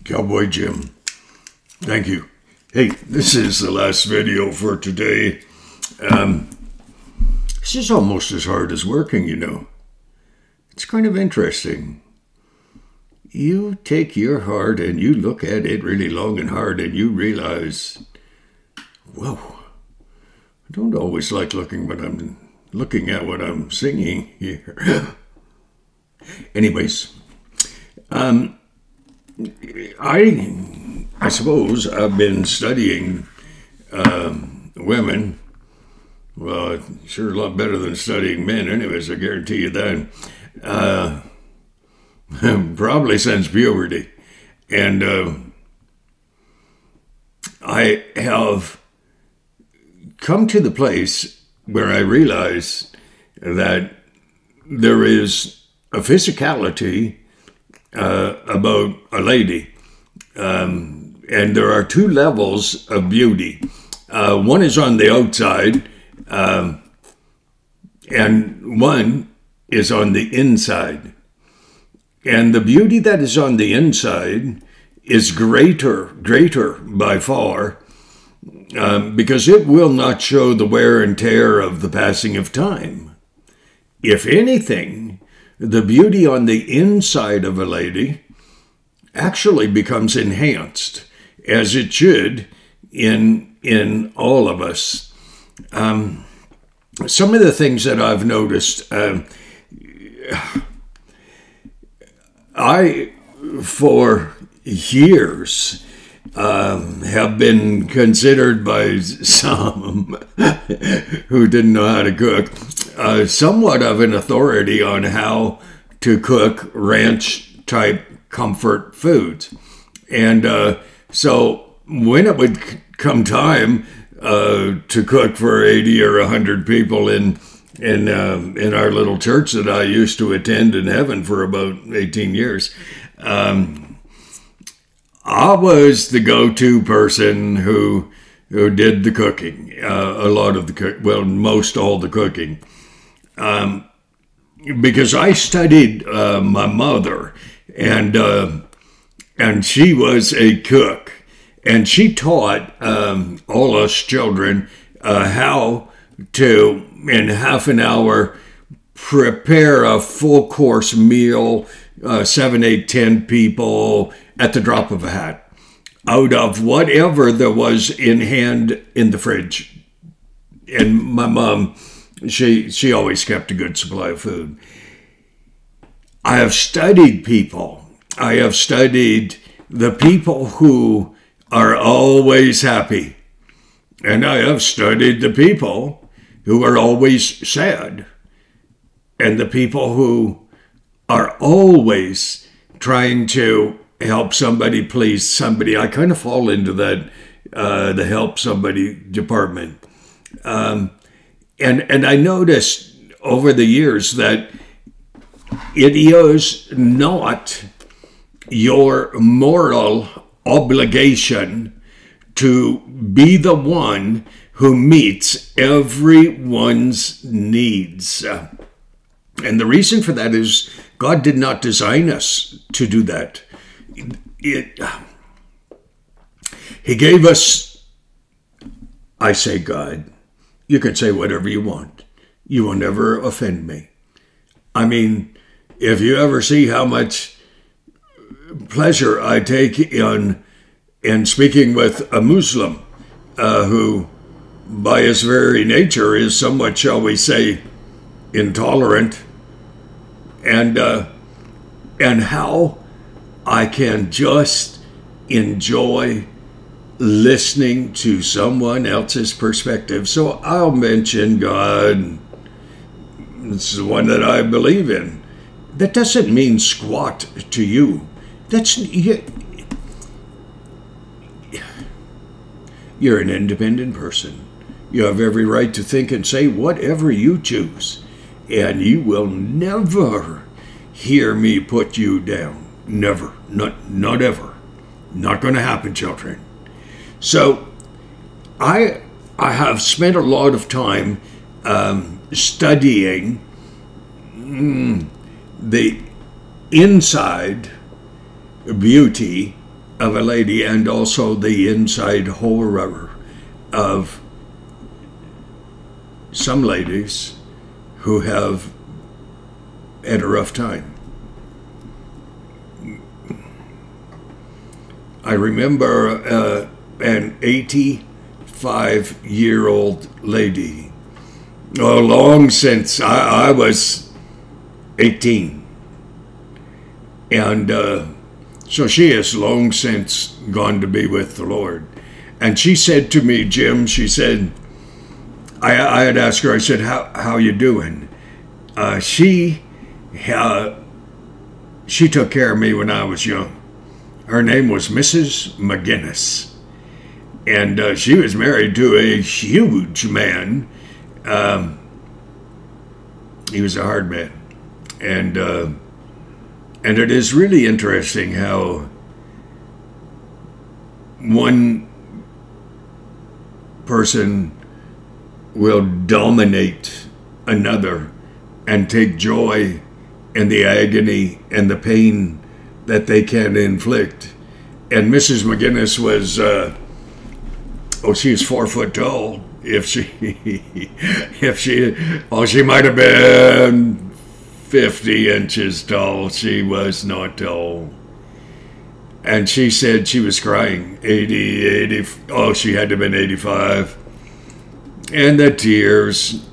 Cowboy Jim. Thank you. Hey, this is the last video for today. This is almost as hard as working, you know. It's kind of interesting. You take your heart and you look at it really long and hard and you realize, whoa, I don't always like looking at what I'm singing here. Anyways, I suppose I've been studying women. Well, sure a lot better than studying men anyways, I guarantee you that. Probably since puberty. And I have come to the place where I realize that there is a physicality about a lady. And there are two levels of beauty. One is on the outside, and one is on the inside. And the beauty that is on the inside is greater by far, because it will not show the wear and tear of the passing of time. If anything, the beauty on the inside of a lady actually becomes enhanced, as it should in all of us. Some of the things that I've noticed, I, for years, have been considered by some who didn't know how to cook, somewhat of an authority on how to cook ranch-type comfort foods. And so when it would come time to cook for 80 or 100 people in our little church that I used to attend in heaven for about 18 years, I was the go-to person who did the cooking, a lot of the most all the cooking, because I studied my mother, and she was a cook, and she taught all us children how to, in half an hour, prepare a full course meal, 7, 8, 10 people at the drop of a hat, out of whatever there was in hand in the fridge. And my mom, she always kept a good supply of food. I have studied people. I have studied the people who are always happy. And I have studied the people who are always sad. And the people who are always trying to help somebody, please somebody. I kind of fall into that, the help somebody department. And I noticed over the years that it is not your moral obligation to be the one who meets everyone's needs. And the reason for that is God did not design us to do that. He gave us, I say God, you can say whatever you want. You will never offend me. I mean, if you ever see how much pleasure I take in speaking with a Muslim who, by his very nature, is somewhat, shall we say, intolerant, and how I can just enjoy listening to someone else's perspective. So I'll mention God. It's the one that I believe in. That doesn't mean squat to you. You're an independent person. You have every right to think and say whatever you choose. And you will never hear me put you down. Never. Not ever. Not going to happen, children. So I have spent a lot of time studying the inside beauty of a lady, and also the inside horror of some ladies who have had a rough time. I remember an 85-year-old lady, long since I was 18. And so she has long since gone to be with the Lord. And she said to me, Jim, she said, I had asked her, I said, how you doing? She took care of me when I was young. Her name was Mrs. MAGUINESS. And she was married to a huge man. He was a hard man. And it is really interesting how one person will dominate another and take joy in the agony and the pain that they can inflict. And Mrs. MAGUINESS was, she was 4 foot tall. She might have been 50 inches tall. She was not tall. And she said she was crying, 80, she had to have been 85. And the tears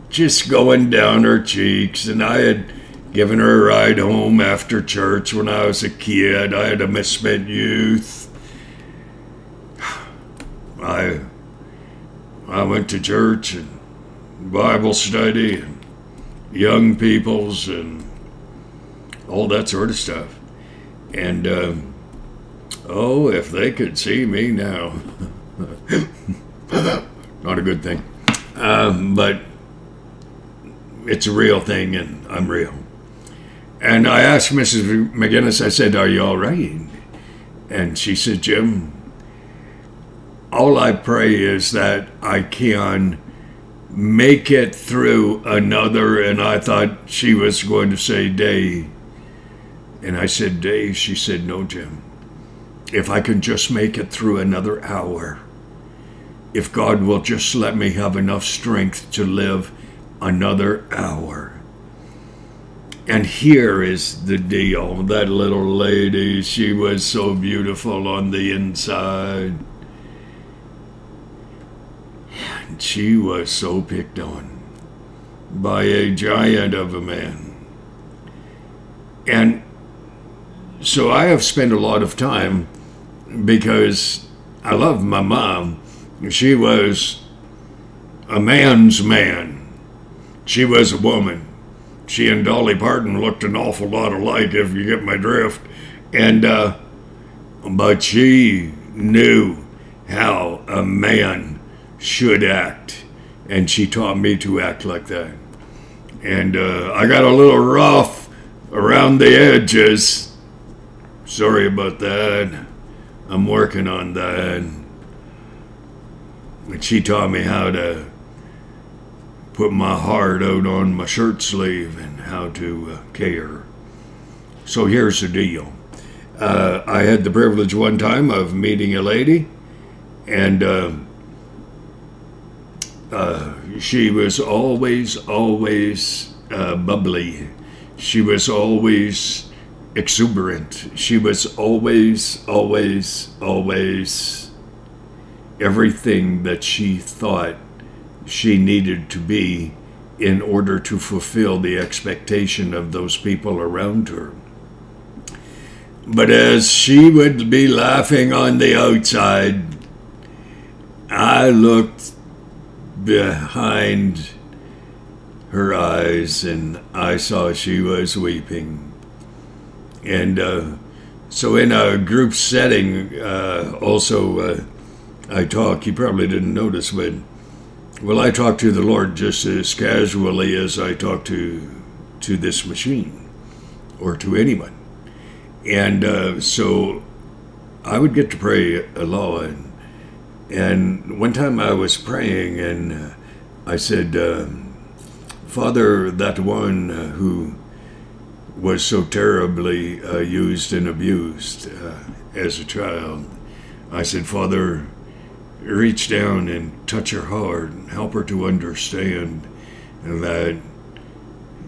just going down her cheeks. And I had given her a ride home after church when I was a kid. I had a misspent youth. I went to church and Bible study and young people's and all that sort of stuff. And, if they could see me now. Not a good thing. But it's a real thing, and I'm real. And I asked Mrs. MAGUINESS, I said, are you all right? And she said, Jim, all I pray is that I can make it through another, and I thought she was going to say day. And I said, day? She said, no, Jim. If I can just make it through another hour, if God will just let me have enough strength to live another hour. And here is the deal. That little lady, she was so beautiful on the inside. And she was so picked on by a giant of a man. And so I have spent a lot of time, because I love my mom. She was a man's man. She was a woman. She and Dolly Parton looked an awful lot alike, if you get my drift. And, but she knew how a man should act. And she taught me to act like that. And I got a little rough around the edges. Sorry about that. I'm working on that. But she taught me how to put my heart out on my shirt sleeve and how to care. So here's the deal. I had the privilege one time of meeting a lady, and she was always bubbly. She was always exuberant. She was always everything that she thought she needed to be in order to fulfill the expectation of those people around her. But as she would be laughing on the outside, I looked behind her eyes and I saw she was weeping. And so in a group setting, I talk, you probably didn't notice, but I talk to the Lord just as casually as I talk to this machine or to anyone. And so I would get to pray a lot. And one time I was praying and I said, Father, that one who was so terribly used and abused as a child. I said, Father, reach down and touch her heart and help her to understand that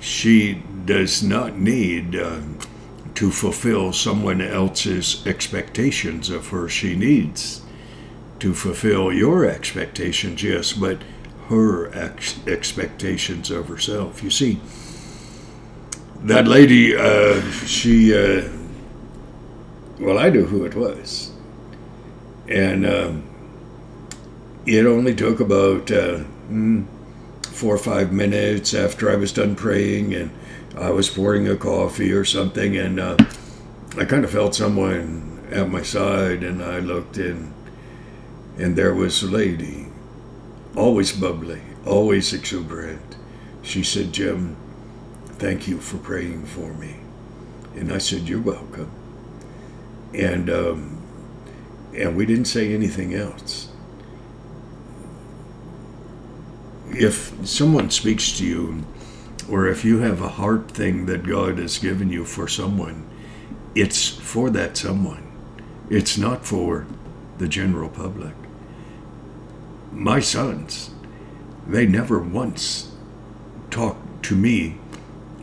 she does not need to fulfill someone else's expectations of her. She needs to fulfill your expectations, yes, but her expectations of herself. You see, that lady, well, I knew who it was. And it only took about 4 or 5 minutes after I was done praying and I was pouring a coffee or something, and I kind of felt someone at my side, and I looked in, and there was a lady, always bubbly, always exuberant. She said, Jim, thank you for praying for me. And I said, you're welcome. And we didn't say anything else. If someone speaks to you, or if you have a heart thing that God has given you for someone, it's for that someone. It's not for the general public. My sons, they never once talked to me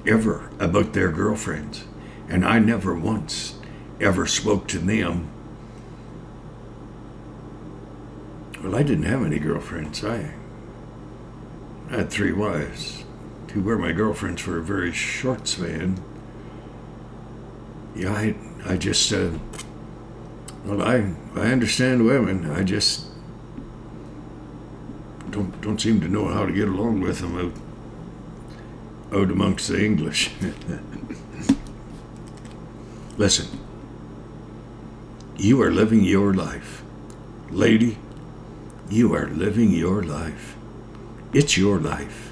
ever about their girlfriends, and I never once ever spoke to them. Well, I didn't have any girlfriends. I had 3 wives. 2 were my girlfriends for a very short span. Yeah, I just, well, I understand women. I just don't seem to know how to get along with them out amongst the English. Listen, you are living your life. Lady, you are living your life. It's your life.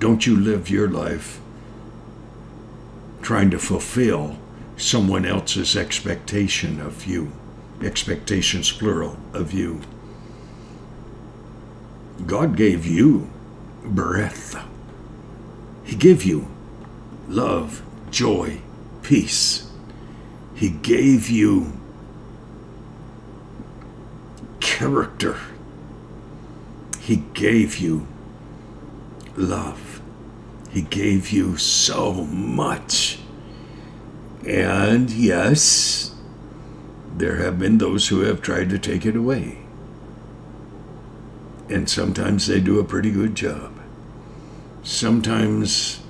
Don't you live your life trying to fulfill someone else's expectation of you. Expectations, plural, of you. God gave you breath. He gave you love, joy, peace. He gave you character. He gave you love. He gave you so much. And yes, there have been those who have tried to take it away. And sometimes they do a pretty good job. Sometimes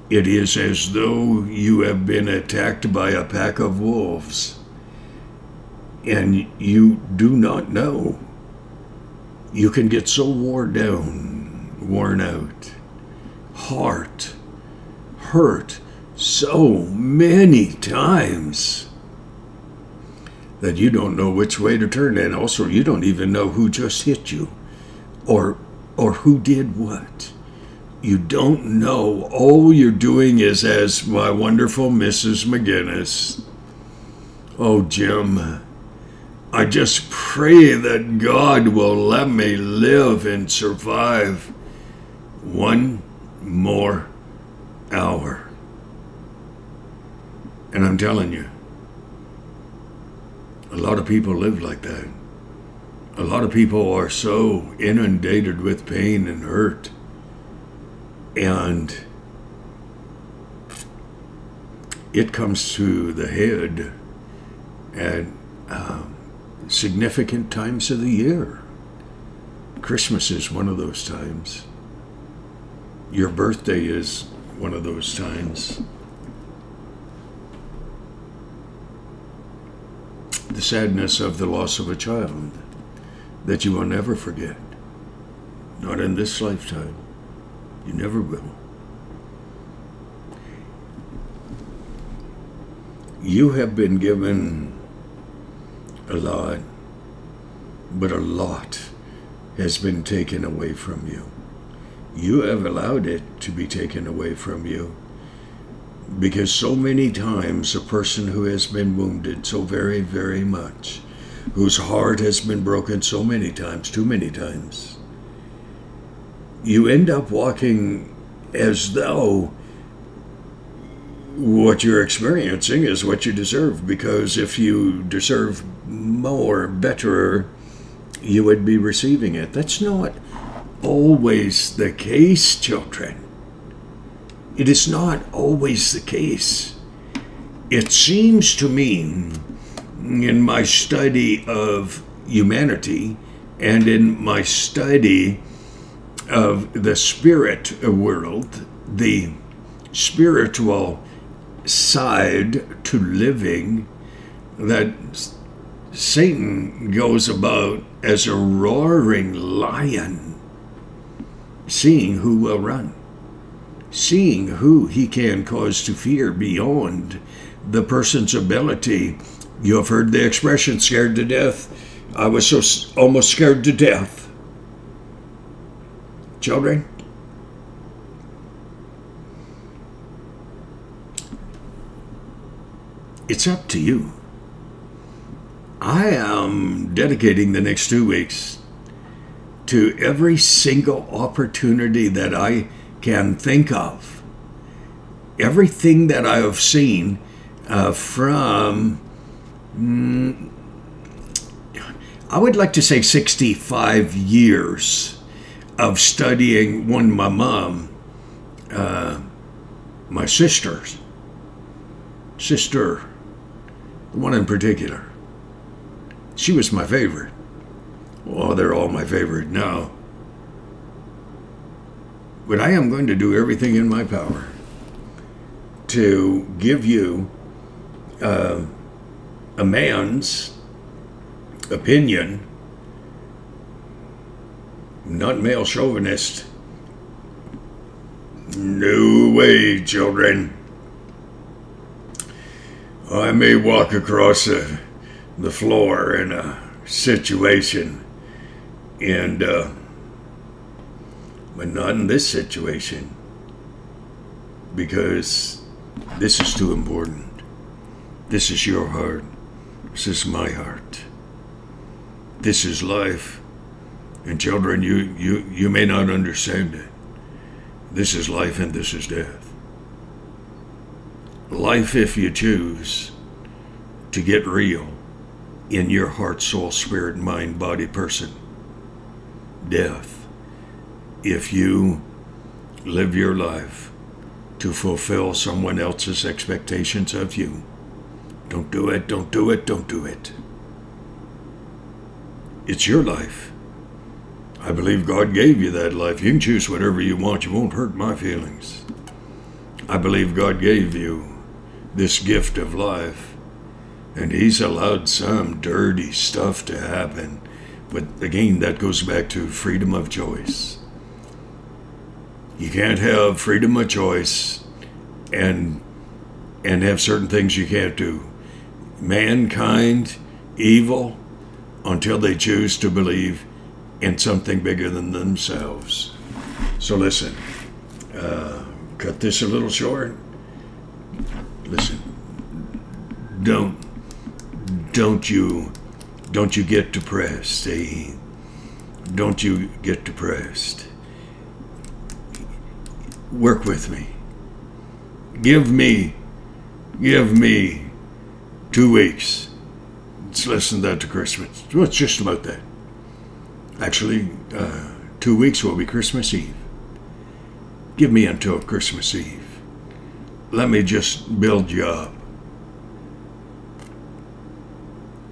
it is as though you have been attacked by a pack of wolves and you do not know. You can get so worn down, worn out, hurt so many times that you don't know which way to turn, and also you don't even know who just hit you or who did what. You don't know. All you're doing is, as my wonderful Mrs. MAGUINESS, oh, Jim, I just pray that God will let me live and survive 1 more hour. And I'm telling you, a lot of people live like that. A lot of people are so inundated with pain and hurt. And it comes to the head at significant times of the year. Christmas is one of those times. Your birthday is one of those times. The sadness of the loss of a child that you will never forget. Not in this lifetime. You never will. You have been given a lot, but a lot has been taken away from you. You have allowed it to be taken away from you because so many times a person who has been wounded so very, very much, whose heart has been broken so many times, too many times, you end up walking as though what you're experiencing is what you deserve, because if you deserve more, better, you would be receiving it. That's not always the case, children. It is not always the case. It seems to me, in my study of humanity and in my study of the spirit world, the spiritual side to living, that Satan goes about as a roaring lion, seeing who will run, seeing who he can cause to fear beyond the person's ability. You have heard the expression, scared to death. I was almost scared to death. Children, it's up to you. I am dedicating the next 2 weeks to every single opportunity that I can think of. Everything that I have seen from, I would like to say 65 years of studying my mom, my sister, the one in particular. She was my favorite. Oh, they're all my favorite now. But I am going to do everything in my power to give you a man's opinion, not male chauvinist. No way, children. I may walk across the floor in a situation, but not in this situation, because this is too important. This is your heart. This is my heart. This is life. And children, you may not understand it. This is life and this is death. Life, if you choose to get real in your heart, soul, spirit, mind, body, person. Death, if you live your life to fulfill someone else's expectations of you. Don't do it, don't do it, don't do it. It's your life. I believe God gave you that life. You can choose whatever you want. You won't hurt my feelings. I believe God gave you this gift of life, and He's allowed some dirty stuff to happen. But again, that goes back to freedom of choice. You can't have freedom of choice and have certain things you can't do. Mankind, evil, until they choose to believe in something bigger than themselves. So listen, cut this a little short. Listen, don't you get depressed, eh? Don't you get depressed. Work with me. Give me 2 weeks. It's less than that to Christmas. Well, it's just about that. Actually, 2 weeks will be Christmas Eve. Give me until Christmas Eve. Let me just build you up.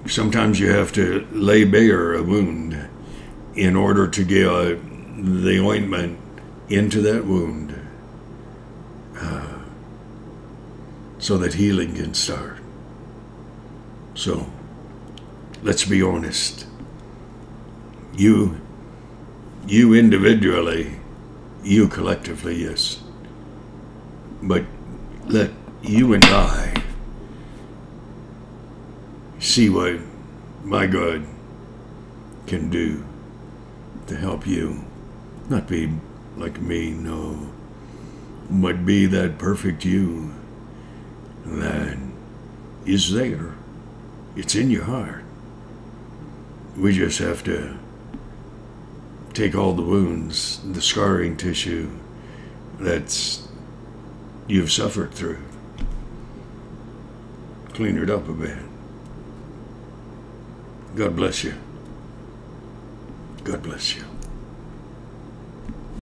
Sometimes you have to lay bare a wound in order to get the ointment into that wound so that healing can start. So, let's be honest. You individually, you collectively, yes. But let you and I see what my God can do to help you. Not be like me, no. But be that perfect you that is there. It's in your heart. We just have to take all the wounds, the scarring tissue that's you've suffered through, clean it up a bit. God bless you. God bless you.